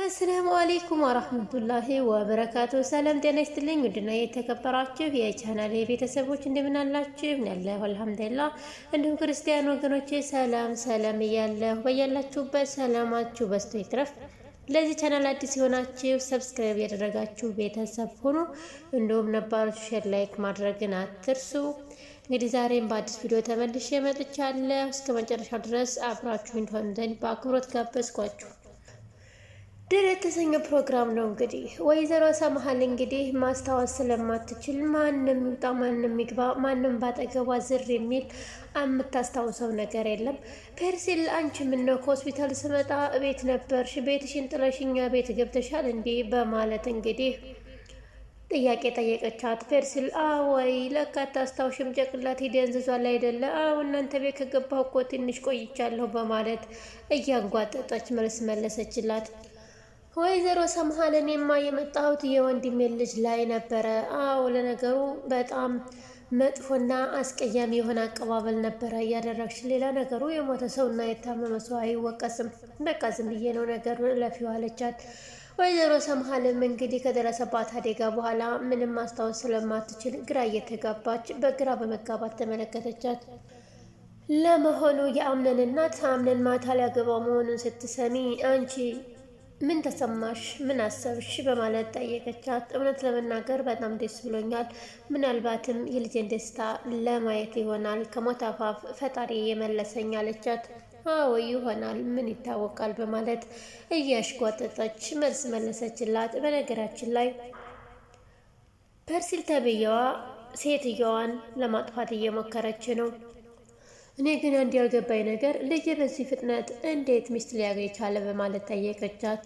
አሰላሙ አለይኩም ወራህመቱላሂ ወበረካቱ። ሰላም ጤና ይስጥልኝ። ውድና የተከበራችሁ የቻናሌ ቤተሰቦች እንደምን አላችሁ? ያለሁ አልሐምዱሊላህ። እንዲሁም ክርስቲያን ወገኖቼ ሰላም እያለሁ በያላችሁበት ሰላማችሁ በዝቶ ይትረፍ። ለዚህ ቻናል አዲስ የሆናችሁ ሰብስክራይብ ያደረጋችሁ ቤተሰብ ሁኑ። እንዲሁም ነባሮች ሼር፣ ላይክ ማድረግን አትርሱ። እንግዲህ ዛሬም በአዲስ ቪዲዮ ተመልሼ መጥቻለሁ። እስከ መጨረሻው ድረስ አብራችሁ እንድትሆኑ ዘንድ በአክብሮት ጋበዝኳችሁ። ድር የተሰኘ ፕሮግራም ነው። እንግዲህ ወይዘሮ ሰምሃል እንግዲህ ማስታወስ ስለማትችል ማንም ይውጣ ማንም ይግባ ማንም ባጠገቧ ዝር የሚል የምታስታውሰው ነገር የለም። ፐርሲል አንቺ ምነው ከሆስፒታል ስመጣ ቤት ነበርሽ? ቤትሽን ጥለሽኛ ቤት ገብተሻል እንዴ? በማለት እንግዲህ ጥያቄ ጠየቀቻት። ፐርሲል አወይ ለካ አታስታውሽም፣ ጭንቅላቴ ደንዝዟል አይደለ? አዎ እናንተ ቤት ከገባሁ እኮ ትንሽ ቆይቻለሁ በማለት እያንጓጠጠች መልስ መለሰችላት። ወይዘሮ ሰምሃል እኔማ የመጣሁት የወንድሜ ልጅ ላይ ነበረ። አዎ ለነገሩ በጣም መጥፎና አስቀያሚ የሆነ አቀባበል ነበረ እያደረግሽ። ሌላ ነገሩ የሞተ ሰውና የታመመ ሰው አይወቀስም። በቃ ዝም ብዬ ነው ነገሩ ለፊው አለቻት። ወይዘሮ ሰምሃልም እንግዲህ ከደረሰባት አደጋ በኋላ ምንም ማስታወስ ስለማትችል ግራ እየተጋባች በግራ በመጋባት ተመለከተቻት። ለመሆኑ የአምነን እናት አምነን ማታ ሊያገባው መሆኑን ስትሰሚ አንቺ ምን ተሰማሽ? ምን አሰብሽ? በማለት ጠየቀቻት። እውነት ለመናገር በጣም ደስ ብሎኛል። ምናልባትም የልጄን ደስታ ለማየት ይሆናል ከሞት አፋፍ ፈጣሪ የመለሰኝ አለቻት። አዎ ይሆናል፣ ምን ይታወቃል በማለት እያሽጓጠጠች መልስ መለሰችላት። በነገራችን ላይ ፐርሲል ተብዬዋ ሴትየዋን ለማጥፋት እየሞከረች ነው። እኔ ግን አንድ ያልገባኝ ነገር ልጅ በዚህ ፍጥነት እንዴት ሚስት ሊያገኝ ቻለ? በማለት ጠየቀቻት።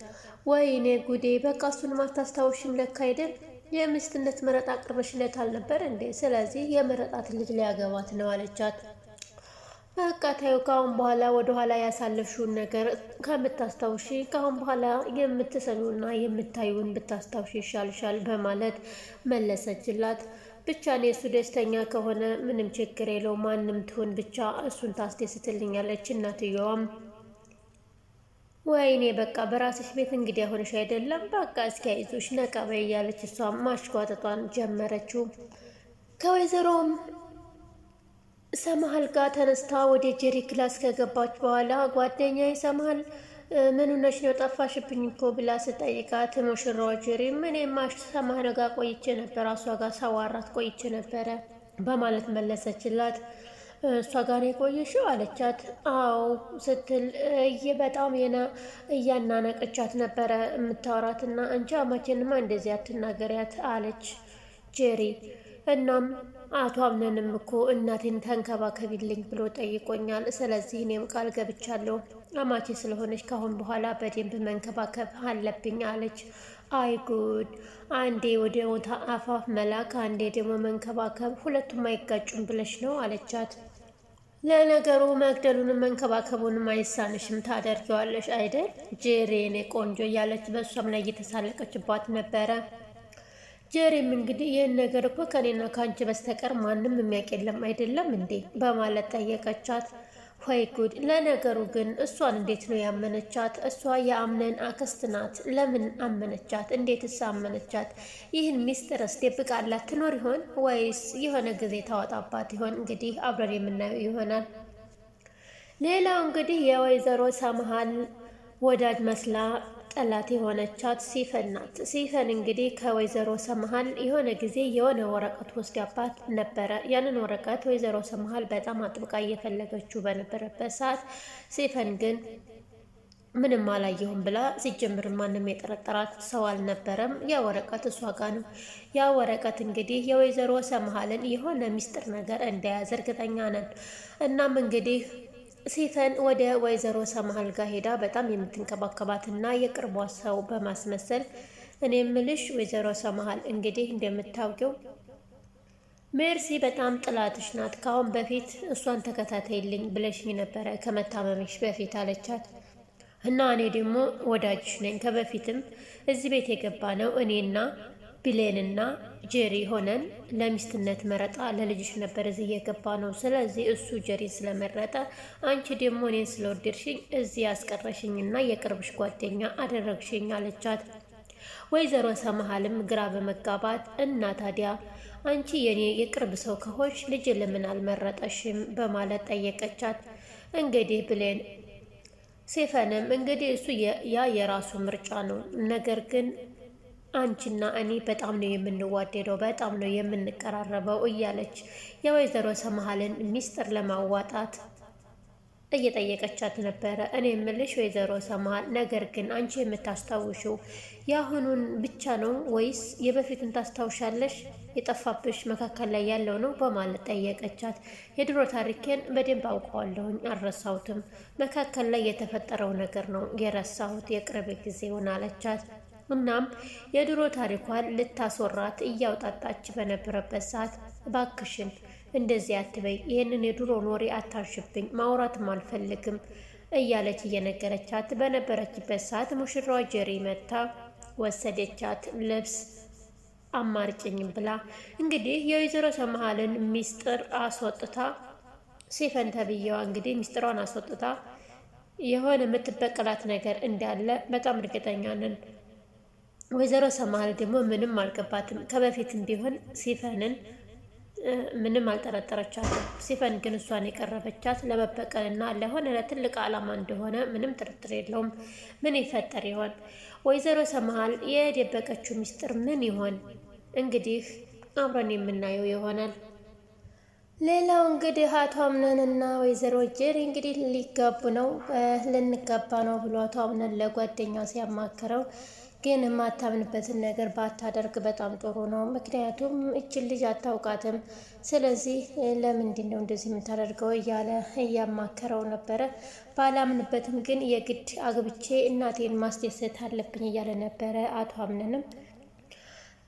ወይኔ ጉዴ! በቃ እሱን ማታስታውሽም ለካ አይደል? የሚስትነት መረጣ አቅርበሽለት አልነበር እንዴ? ስለዚህ የመረጣት ልጅ ሊያገባት ነው አለቻት። በቃ ታዩ፣ ካሁን በኋላ ወደኋላ ያሳለፍሽውን ነገር ከምታስታውሺ ካሁን በኋላ የምትሰሚውና የምታዩን ብታስታውሺ ይሻልሻል በማለት መለሰችላት። ብቻ እኔ እሱ ደስተኛ ከሆነ ምንም ችግር የለው፣ ማንም ትሆን ብቻ እሱን ታስደስትልኛለች። እናትየዋም ወይኔ በቃ በራስሽ ቤት እንግዲህ ሆነሽ አይደለም፣ በቃ እስኪ አይዞሽ ነቃ በይ እያለች እሷም ማሽጓጠጧን ጀመረችው። ከወይዘሮም ሰምሃል ጋር ተነስታ ወደ ጄሪ ክላስ ከገባች በኋላ ጓደኛዬ ሰምሃል ምን ሆነሽ ነው ጠፋሽብኝ እኮ ብላ ስጠይቃት ሙሽራዋ ጄሪ እኔማ ሰምሃል ጋር ቆይቼ ነበር፣ እሷ ጋር ሳዋራት ቆይቼ ነበረ በማለት መለሰችላት። እሷ ጋር የቆየሽው አለቻት። አዎ ስትል በጣም እያናነቀቻት ነበረ የምታወራትና አንቺ አማቼንማ እንደዚህ አትናገሪያት አለች ጄሪ። እናም አቶ አምነንም እኮ እናቴን ተንከባከቢልኝ ብሎ ጠይቆኛል። ስለዚህ እኔም ቃል ገብቻለሁ አማቼ ስለሆነች ካሁን በኋላ በደንብ መንከባከብ አለብኝ አለች። አይ ጉድ! አንዴ ወደ ሞታ አፋፍ መላክ፣ አንዴ ደግሞ መንከባከብ፣ ሁለቱም አይጋጩም ብለሽ ነው አለቻት። ለነገሩ መግደሉንም መንከባከቡንም አይሳንሽም፣ ታደርጊዋለሽ አይደል ጄሪ የኔ ቆንጆ እያለች በእሷም ላይ እየተሳለቀችባት ነበረ። ጄሪም እንግዲህ ይህን ነገር እኮ ከኔና ከአንቺ በስተቀር ማንም የሚያውቅ የለም አይደለም እንዴ በማለት ጠየቀቻት። ወይ ጉድ! ለነገሩ ግን እሷን እንዴት ነው ያመነቻት? እሷ የአምነን አክስት ናት። ለምን አመነቻት? እንዴትስ አመነቻት? ይህን ሚስጥርስ ደብቃላት ትኖር ይሆን ወይስ የሆነ ጊዜ ታወጣባት ይሆን? እንግዲህ አብረን የምናየው ይሆናል። ሌላው እንግዲህ የወይዘሮ ሰምሃል ወዳጅ መስላ ጠላት የሆነቻት ሲፈን ናት። ሲፈን እንግዲህ ከወይዘሮ ሰምሃል የሆነ ጊዜ የሆነ ወረቀት ወስዳባት ነበረ። ያንን ወረቀት ወይዘሮ ሰምሃል በጣም አጥብቃ እየፈለገችው በነበረበት ሰዓት ሲፈን ግን ምንም አላየሁም ብላ ሲጀምር ማንም የጠረጠራት ሰው አልነበረም። ያ ወረቀት እሷ ጋር ነው። ያ ወረቀት እንግዲህ የወይዘሮ ሰምሃልን የሆነ ሚስጥር ነገር እንደያዘ እርግጠኛ ነን። እናም እንግዲህ ሲፈን ወደ ወይዘሮ ሰምሃል ጋር ሄዳ በጣም የምትንከባከባትና የቅርቧ ሰው በማስመሰል እኔ ምልሽ ወይዘሮ ሰምሃል እንግዲህ እንደምታውቂው ሜርሲ በጣም ጥላትሽ ናት። ካሁን በፊት እሷን ተከታተይልኝ ብለሽኝ ነበረ ከመታመምሽ በፊት አለቻት። እና እኔ ደግሞ ወዳጅሽ ነኝ። ከበፊትም እዚህ ቤት የገባ ነው እኔና ብሌንና ጄሪ ሆነን ለሚስትነት መረጣ ለልጅሽ ነበር እዚህ የገባ ነው። ስለዚህ እሱ ጄሪን ስለመረጠ አንቺ ደግሞ እኔን ስለወደድሽኝ እዚህ ያስቀረሽኝና የቅርብሽ ጓደኛ አደረግሽኝ አለቻት። ወይዘሮ ሰመሃልም ግራ በመጋባት እና ታዲያ አንቺ የኔ የቅርብ ሰው ከሆንሽ ልጅ ለምን አልመረጠሽም በማለት ጠየቀቻት። እንግዲህ ብሌን ሴፈንም እንግዲህ እሱ ያ የራሱ ምርጫ ነው፣ ነገር ግን አንቺና እኔ በጣም ነው የምንዋደደው፣ በጣም ነው የምንቀራረበው እያለች የወይዘሮ ሰመሃልን ሚስጥር ለማዋጣት እየጠየቀቻት ነበረ። እኔ የምልሽ ወይዘሮ ሰመሃል፣ ነገር ግን አንቺ የምታስታውሽው የአሁኑን ብቻ ነው ወይስ የበፊቱን ታስታውሻለሽ? የጠፋብሽ መካከል ላይ ያለው ነው በማለት ጠየቀቻት። የድሮ ታሪኬን በደንብ አውቀዋለሁኝ፣ አልረሳሁትም። መካከል ላይ የተፈጠረው ነገር ነው የረሳሁት፣ የቅርብ ጊዜውን አለቻት። እናም የድሮ ታሪኳን ልታስወራት እያውጣጣች በነበረበት ሰዓት ባክሽን እንደዚህ አትበይ፣ ይህንን የድሮ ኖሬ አታሽብኝ፣ ማውራትም አልፈልግም እያለች እየነገረቻት በነበረችበት ሰዓት ሙሽራዋ ጄሪ መታ ወሰደቻት። ልብስ አማርጭኝም ብላ እንግዲህ የወይዘሮ ሰመሃልን ሚስጥር አስወጥታ ሴፈን ተብዬዋ እንግዲህ ሚስጥሯን አስወጥታ የሆነ የምትበቀላት ነገር እንዳለ በጣም እርግጠኛ ነን። ወይዘሮ ሰመሃል ደግሞ ምንም አልገባትም። ከበፊትም ቢሆን ሲፈንን ምንም አልጠረጠረቻትም። ሲፈን ግን እሷን የቀረበቻት ለመበቀልና ለሆነ ለትልቅ ዓላማ እንደሆነ ምንም ጥርጥር የለውም። ምን ይፈጠር ይሆን? ወይዘሮ ሰመሃል የደበቀችው ሚስጥር ምን ይሆን? እንግዲህ አብረን የምናየው ይሆናል። ሌላው እንግዲህ አቶ አምነንና ወይዘሮ ጄሪ እንግዲህ ሊጋቡ ነው፣ ልንጋባ ነው ብሎ አቶ አምነን ለጓደኛው ሲያማክረው ግን የማታምንበትን ነገር ባታደርግ በጣም ጥሩ ነው። ምክንያቱም እችን ልጅ አታውቃትም። ስለዚህ ለምንድን ነው እንደዚህ የምታደርገው እያለ እያማከረው ነበረ። ባላምንበትም ግን የግድ አግብቼ እናቴን ማስደሰት አለብኝ እያለ ነበረ አቶ አምነንም።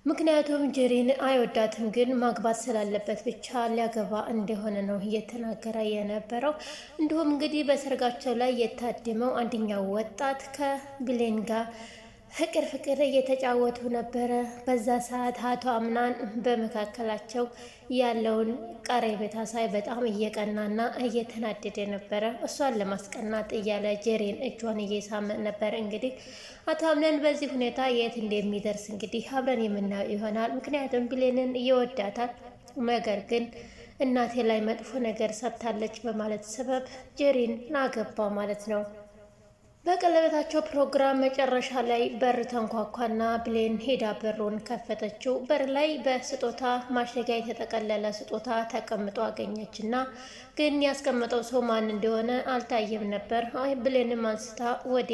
ምክንያቱም ጄሪን አይወዳትም፣ ግን ማግባት ስላለበት ብቻ ሊያገባ እንደሆነ ነው እየተናገረ የነበረው። እንዲሁም እንግዲህ በሰርጋቸው ላይ የታደመው አንደኛው ወጣት ከብሌን ጋር ፍቅር እየተጫወቱ ነበረ። በዛ ሰዓት አቶ አምናን በመካከላቸው ያለውን ቀረቤታ ሳይ በጣም እየቀናና እየተናደደ ነበረ። እሷን ለማስቀናት እያለ ጄሪን እጇን እየሳመ ነበር። እንግዲህ አቶ አምናን በዚህ ሁኔታ የት እንደሚደርስ እንግዲህ አብረን የምናየው ይሆናል። ምክንያቱም ብሌንን እየወዳታል፣ ነገር ግን እናቴ ላይ መጥፎ ነገር ሰጥታለች በማለት ሰበብ ጄሪን አገባ ማለት ነው። በቀለበታቸው ፕሮግራም መጨረሻ ላይ በር ተንኳኳና ብሌን ሄዳ በሩን ከፈተችው። በር ላይ በስጦታ ማሸጊያ የተጠቀለለ ስጦታ ተቀምጦ አገኘችና ግን ያስቀመጠው ሰው ማን እንደሆነ አልታየም ነበር። ብሌንም አንስታ ወደ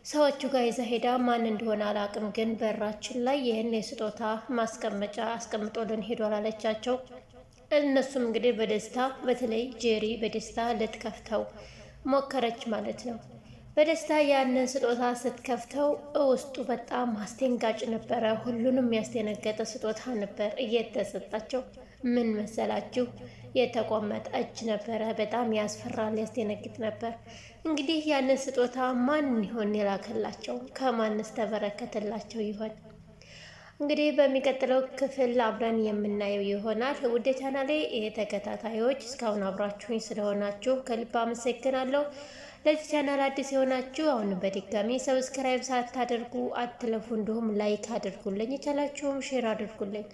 ሰዎቹ ጋር ይዛ ሄዳ ማን እንደሆነ አላቅም፣ ግን በራችን ላይ ይህን የስጦታ ማስቀመጫ አስቀምጦልን ሄዷል አለቻቸው። እነሱም እንግዲህ በደስታ በተለይ ጄሪ በደስታ ልትከፍተው ሞከረች ማለት ነው። በደስታ ያንን ስጦታ ስትከፍተው ውስጡ በጣም አስደንጋጭ ነበረ። ሁሉንም ያስደነገጠ ስጦታ ነበር እየተሰጣቸው። ምን መሰላችሁ? የተቆመጠ እጅ ነበረ። በጣም ያስፈራል፣ ያስደነግጥ ነበር። እንግዲህ ያንን ስጦታ ማን ይሆን የላከላቸው? ከማንስ ተበረከተላቸው ይሆን? እንግዲህ በሚቀጥለው ክፍል አብረን የምናየው ይሆናል። ውድ ቻናሌ ተከታታዮች እስካሁን አብራችሁኝ ስለሆናችሁ ከልብ አመሰግናለሁ። ለዚህ ቻናል አዲስ የሆናችሁ አሁን በድጋሚ ሰብስክራይብ ሳታደርጉ አትለፉ። እንዲሁም ላይክ አድርጉልኝ፣ የቻላችሁም ሼር አድርጉልኝ።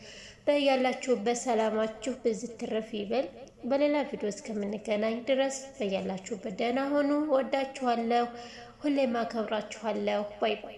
በያላችሁበት ሰላማችሁ ብዝት ትረፍ ይበል። በሌላ ቪዲዮ እስከምንገናኝ ድረስ በያላችሁበት ደህና ሆኑ። ወዳችኋለሁ፣ ሁሌም አከብራችኋለሁ። ባይ ባይ።